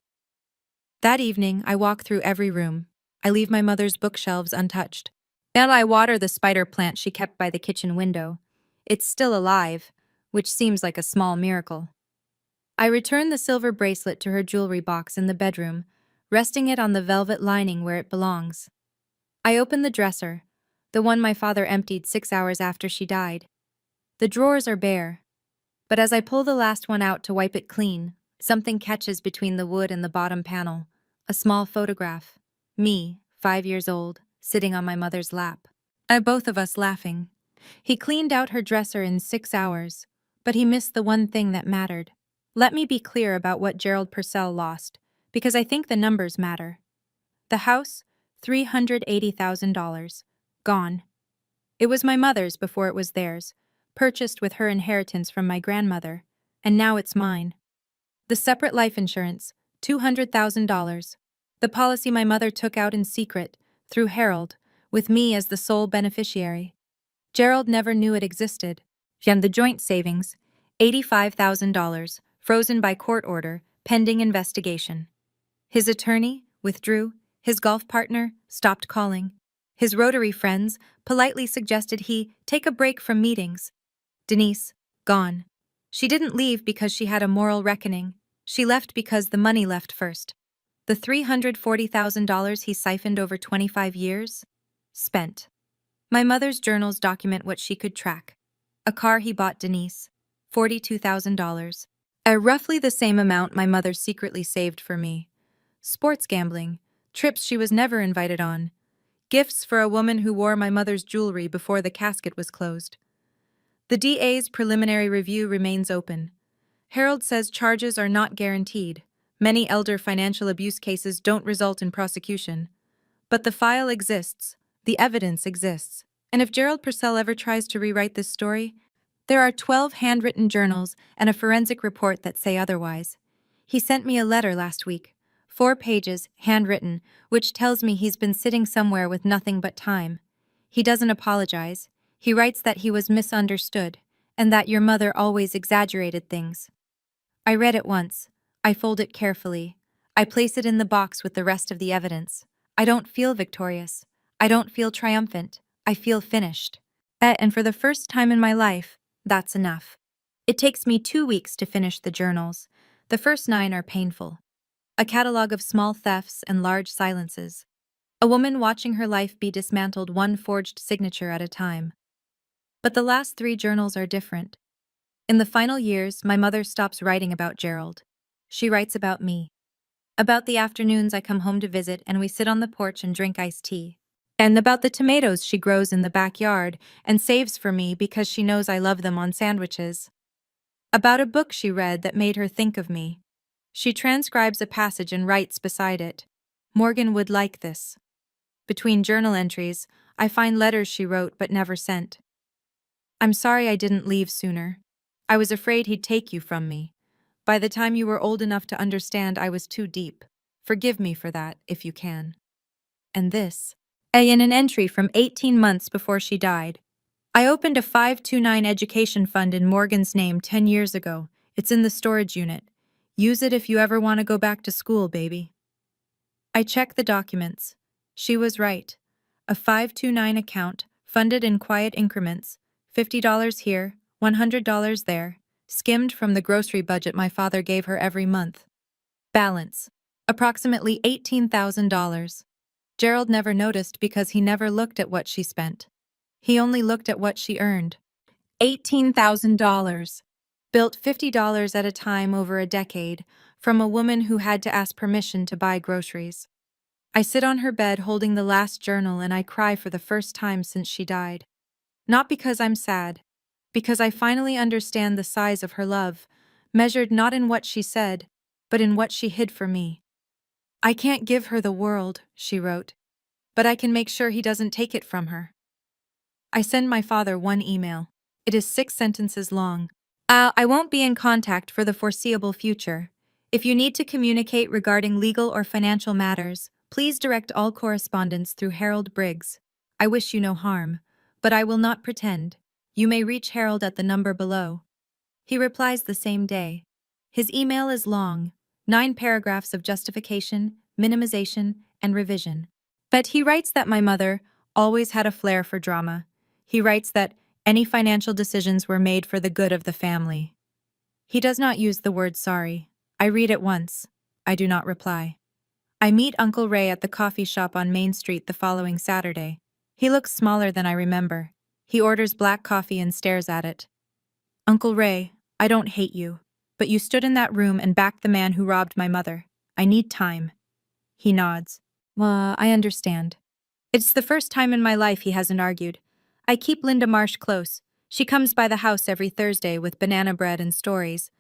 That evening, I walk through every room. I leave my mother's bookshelves untouched. Then I water the spider plant she kept by the kitchen window. It's still alive, which seems like a small miracle. I return the silver bracelet to her jewelry box in the bedroom, resting it on the velvet lining where it belongs. I open the dresser, the one my father emptied 6 hours after she died. The drawers are bare, but as I pull the last one out to wipe it clean, something catches between the wood and the bottom panel. A small photograph. Me, 5 years old, sitting on my mother's lap. Both of us laughing. He cleaned out her dresser in 6 hours, but he missed the one thing that mattered. Let me be clear about what Gerald Purcell lost, because I think the numbers matter. The house, $380,000. Gone. It was my mother's before it was theirs, purchased with her inheritance from my grandmother, and now it's mine. The separate life insurance, $200,000. The policy my mother took out in secret, through Harold, with me as the sole beneficiary. Gerald never knew it existed. And the joint savings, $85,000, frozen by court order, pending investigation. His attorney, withdrew. His golf partner stopped calling. His Rotary friends politely suggested he take a break from meetings. Denise, gone. She didn't leave because she had a moral reckoning. She left because the money left first. The $340,000 he siphoned over 25 years? Spent. My mother's journals document what she could track. A car he bought Denise, $42,000. Roughly the same amount my mother secretly saved for me. Sports gambling, trips she was never invited on, gifts for a woman who wore my mother's jewelry before the casket was closed. The DA's preliminary review remains open. Harold says charges are not guaranteed. Many elder financial abuse cases don't result in prosecution. But the file exists, the evidence exists, and if Gerald Purcell ever tries to rewrite this story, there are 12 handwritten journals and a forensic report that say otherwise. He sent me a letter last week, 4 pages, handwritten, which tells me he's been sitting somewhere with nothing but time. He doesn't apologize. He writes that he was misunderstood, and that your mother always exaggerated things. I read it once. I fold it carefully. I place it in the box with the rest of the evidence. I don't feel victorious. I don't feel triumphant. I feel finished. And for the first time in my life, that's enough. It takes me 2 weeks to finish the journals. The first 9 are painful. A catalog of small thefts and large silences. A woman watching her life be dismantled one forged signature at a time. But the last 3 journals are different. In the final years, my mother stops writing about Gerald. She writes about me. About the afternoons I come home to visit and we sit on the porch and drink iced tea. And about the tomatoes she grows in the backyard and saves for me because she knows I love them on sandwiches. About a book she read that made her think of me. She transcribes a passage and writes beside it. Morgan would like this. Between journal entries, I find letters she wrote but never sent. I'm sorry I didn't leave sooner. I was afraid he'd take you from me. By the time you were old enough to understand, I was too deep. Forgive me for that, if you can. And this. In an entry from 18 months before she died. I opened a 529 education fund in Morgan's name 10 years ago. It's in the storage unit. Use it if you ever want to go back to school, baby. I checked the documents. She was right. A 529 account, funded in quiet increments. $50 here, $100 there, skimmed from the grocery budget my father gave her every month. Balance. Approximately $18,000. Gerald never noticed because he never looked at what she spent. He only looked at what she earned. $18,000. Built $50 at a time over a decade, from a woman who had to ask permission to buy groceries. I sit on her bed holding the last journal and I cry for the first time since she died. Not because I'm sad, because I finally understand the size of her love, measured not in what she said, but in what she hid for me. I can't give her the world, she wrote, but I can make sure he doesn't take it from her. I send my father one email. It is 6 sentences long. I won't be in contact for the foreseeable future. If you need to communicate regarding legal or financial matters, please direct all correspondence through Harold Briggs. I wish you no harm, but I will not pretend. You may reach Harold at the number below. He replies the same day. His email is long, 9 paragraphs of justification, minimization, and revision. But he writes that my mother always had a flair for drama. He writes that any financial decisions were made for the good of the family. He does not use the word sorry. I read it once. I do not reply. I meet Uncle Ray at the coffee shop on Main Street the following Saturday. He looks smaller than I remember. He orders black coffee and stares at it. Uncle Ray, I don't hate you, but you stood in that room and backed the man who robbed my mother. I need time. He nods. I understand. It's the first time in my life he hasn't argued. I keep Linda Marsh close. She comes by the house every Thursday with banana bread and stories.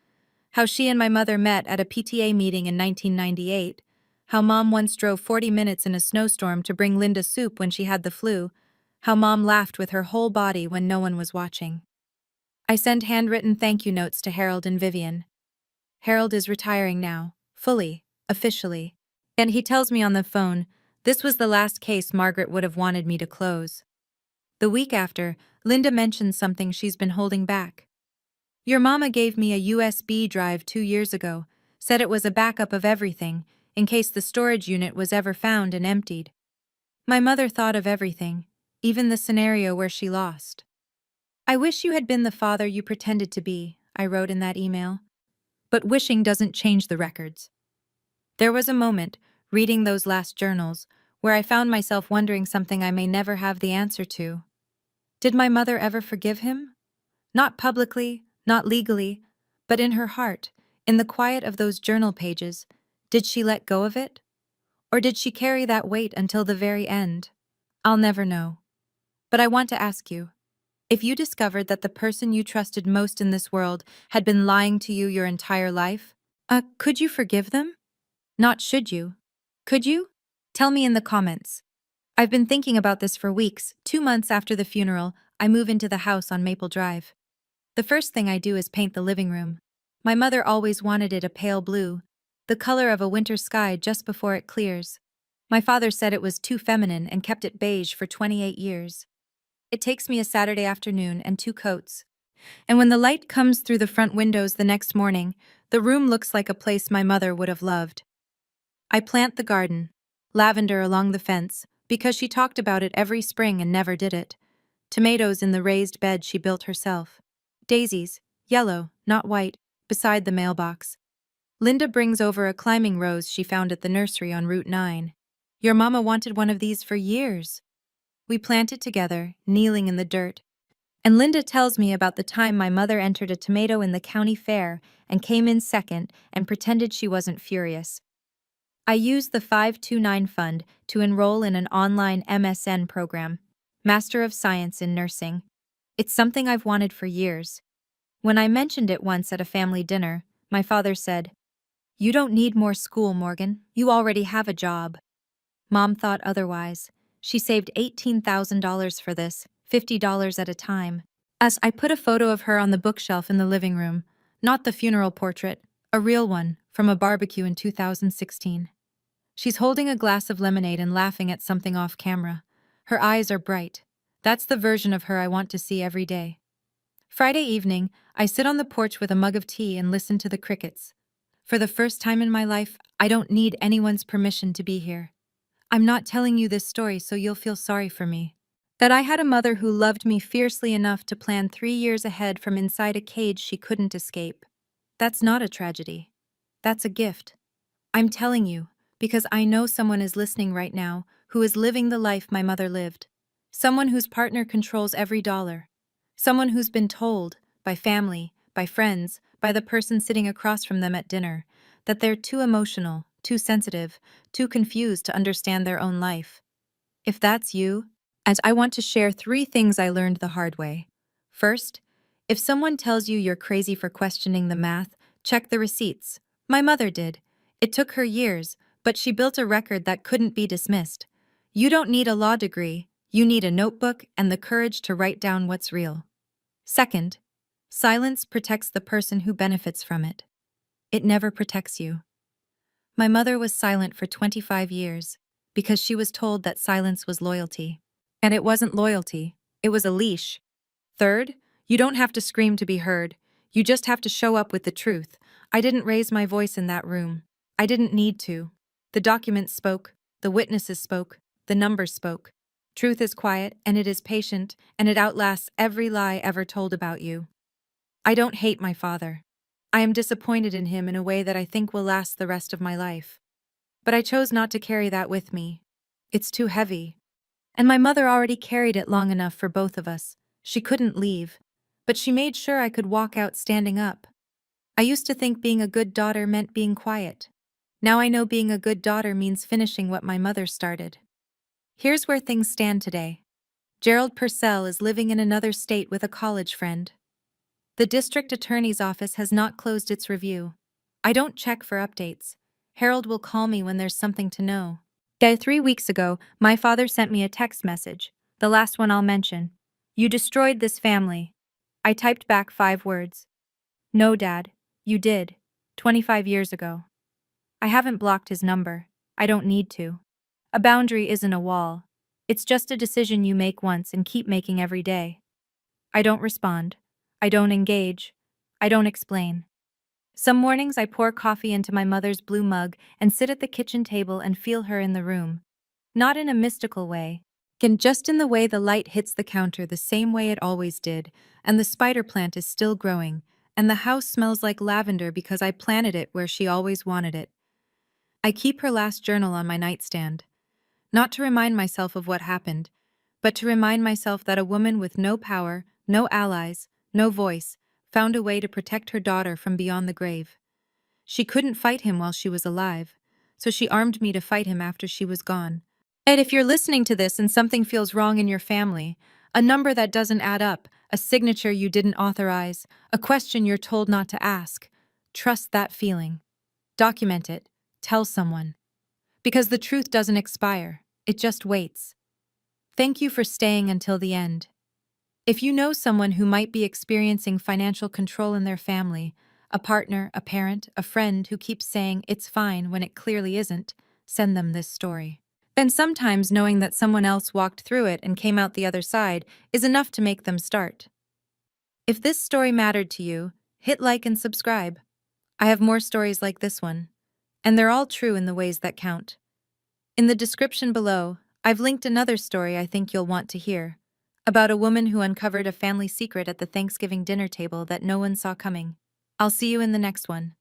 How she and my mother met at a PTA meeting in 1998. How Mom once drove 40 minutes in a snowstorm to bring Linda soup when she had the flu. How Mom laughed with her whole body when no one was watching. I send handwritten thank you notes to Harold and Vivian. Harold is retiring now, fully, officially. And he tells me on the phone, this was the last case Margaret would have wanted me to close. The week after, Linda mentions something she's been holding back. Your mama gave me a USB drive 2 years ago, said it was a backup of everything, in case the storage unit was ever found and emptied. My mother thought of everything, even the scenario where she lost. "I wish you had been the father you pretended to be," I wrote in that email. But wishing doesn't change the records. There was a moment, reading those last journals, where I found myself wondering something I may never have the answer to. Did my mother ever forgive him? Not publicly, not legally, but in her heart, in the quiet of those journal pages, did she let go of it? Or did she carry that weight until the very end? I'll never know. But I want to ask you, if you discovered that the person you trusted most in this world had been lying to you your entire life, could you forgive them? Not should you. Could you? Tell me in the comments. I've been thinking about this for weeks. 2 months after the funeral, I move into the house on Maple Drive. The first thing I do is paint the living room. My mother always wanted it a pale blue, the color of a winter sky just before it clears. My father said it was too feminine and kept it beige for 28 years. It takes me a Saturday afternoon and 2 coats. And when the light comes through the front windows the next morning, the room looks like a place my mother would have loved. I plant the garden, lavender along the fence, because she talked about it every spring and never did it. Tomatoes in the raised bed she built herself. Daisies, yellow, not white, beside the mailbox. Linda brings over a climbing rose she found at the nursery on Route 9. Your mama wanted one of these for years. We plant it together, kneeling in the dirt. And Linda tells me about the time my mother entered a tomato in the county fair and came in second and pretended she wasn't furious. I used the 529 fund to enroll in an online MSN program, Master of Science in Nursing. It's something I've wanted for years. When I mentioned it once at a family dinner, my father said, "You don't need more school, Morgan. You already have a job." Mom thought otherwise. She saved $18,000 for this, $50 at a time. As I put a photo of her on the bookshelf in the living room, not the funeral portrait, a real one, from a barbecue in 2016. She's holding a glass of lemonade and laughing at something off camera. Her eyes are bright. That's the version of her I want to see every day. Friday evening, I sit on the porch with a mug of tea and listen to the crickets. For the first time in my life, I don't need anyone's permission to be here. I'm not telling you this story so you'll feel sorry for me. That I had a mother who loved me fiercely enough to plan 3 years ahead from inside a cage she couldn't escape. That's not a tragedy. That's a gift. I'm telling you, because I know someone is listening right now who is living the life my mother lived. Someone whose partner controls every dollar. Someone who's been told, by family, by friends, by the person sitting across from them at dinner, that they're too emotional, too sensitive, too confused to understand their own life. If that's you, and I want to share 3 things I learned the hard way. First, if someone tells you you're crazy for questioning the math, check the receipts. My mother did. It took her years, but she built a record that couldn't be dismissed. You don't need a law degree, you need a notebook and the courage to write down what's real. Second, silence protects the person who benefits from it. It never protects you. My mother was silent for 25 years because she was told that silence was loyalty. And it wasn't loyalty, it was a leash. Third, you don't have to scream to be heard. You just have to show up with the truth. I didn't raise my voice in that room. I didn't need to. The documents spoke, the witnesses spoke, the numbers spoke. Truth is quiet, and it is patient, and it outlasts every lie ever told about you. I don't hate my father. I am disappointed in him in a way that I think will last the rest of my life. But I chose not to carry that with me. It's too heavy. And my mother already carried it long enough for both of us. She couldn't leave. But she made sure I could walk out standing up. I used to think being a good daughter meant being quiet. Now I know being a good daughter means finishing what my mother started. Here's where things stand today. Gerald Purcell is living in another state with a college friend. The district attorney's office has not closed its review. I don't check for updates. Harold will call me when there's something to know. 3 weeks ago, my father sent me a text message, the last one I'll mention. "You destroyed this family." I typed back 5 words. "No, Dad, you did. 25 years ago." I haven't blocked his number. I don't need to. A boundary isn't a wall. It's just a decision you make once and keep making every day. I don't respond. I don't engage. I don't explain. Some mornings I pour coffee into my mother's blue mug and sit at the kitchen table and feel her in the room. Not in a mystical way, just in the way the light hits the counter the same way it always did, and the spider plant is still growing, and the house smells like lavender because I planted it where she always wanted it. I keep her last journal on my nightstand, not to remind myself of what happened, but to remind myself that a woman with no power, no allies, no voice, found a way to protect her daughter from beyond the grave. She couldn't fight him while she was alive, so she armed me to fight him after she was gone. And if you're listening to this and something feels wrong in your family, a number that doesn't add up, a signature you didn't authorize, a question you're told not to ask, trust that feeling. Document it. Tell someone. Because the truth doesn't expire, it just waits. Thank you for staying until the end. If you know someone who might be experiencing financial control in their family, a partner, a parent, a friend who keeps saying it's fine when it clearly isn't, send them this story. And sometimes knowing that someone else walked through it and came out the other side is enough to make them start. If this story mattered to you, hit like and subscribe. I have more stories like this one, and they're all true in the ways that count. In the description below, I've linked another story I think you'll want to hear, about a woman who uncovered a family secret at the Thanksgiving dinner table that no one saw coming. I'll see you in the next one.